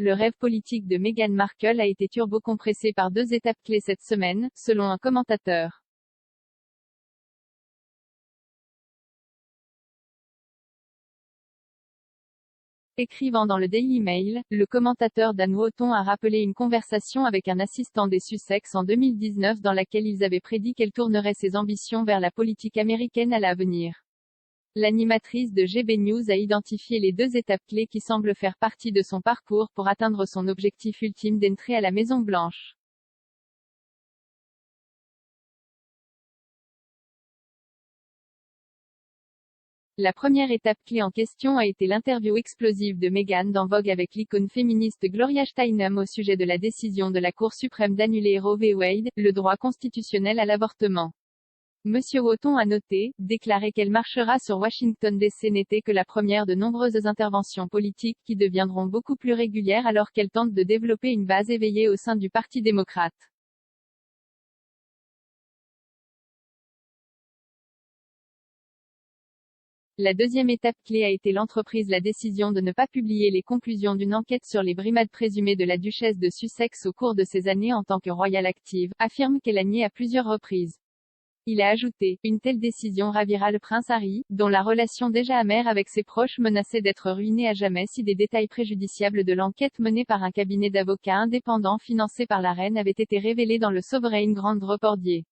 Le rêve politique de Meghan Markle a été turbo-compressé par deux étapes clés cette semaine, selon un commentateur. Écrivant dans le Daily Mail, le commentateur Dan Wootton a rappelé une conversation avec un assistant des Sussex en 2019 dans laquelle ils avaient prédit qu'elle tournerait ses ambitions vers la politique américaine à l'avenir. L'animatrice de GB News a identifié les deux étapes clés qui semblent faire partie de son parcours pour atteindre son objectif ultime d'entrer à la Maison-Blanche. La première étape clé en question a été l'interview explosive de Meghan dans Vogue avec l'icône féministe Gloria Steinem au sujet de la décision de la Cour suprême d'annuler Roe v. Wade, le droit constitutionnel à l'avortement. Monsieur Wootton a noté, déclaré qu'elle marchera sur Washington DC n'était que la première de nombreuses interventions politiques qui deviendront beaucoup plus régulières alors qu'elle tente de développer une base éveillée au sein du Parti démocrate. La deuxième étape clé a été la décision de ne pas publier les conclusions d'une enquête sur les brimades présumées de la duchesse de Sussex au cours de ses années en tant que royale active, affirme qu'elle a nié à plusieurs reprises. Il a ajouté, une telle décision ravira le prince Harry, dont la relation déjà amère avec ses proches menaçait d'être ruinée à jamais si des détails préjudiciables de l'enquête menée par un cabinet d'avocats indépendants financé par la reine avaient été révélés dans le Sovereign Grand Reportier.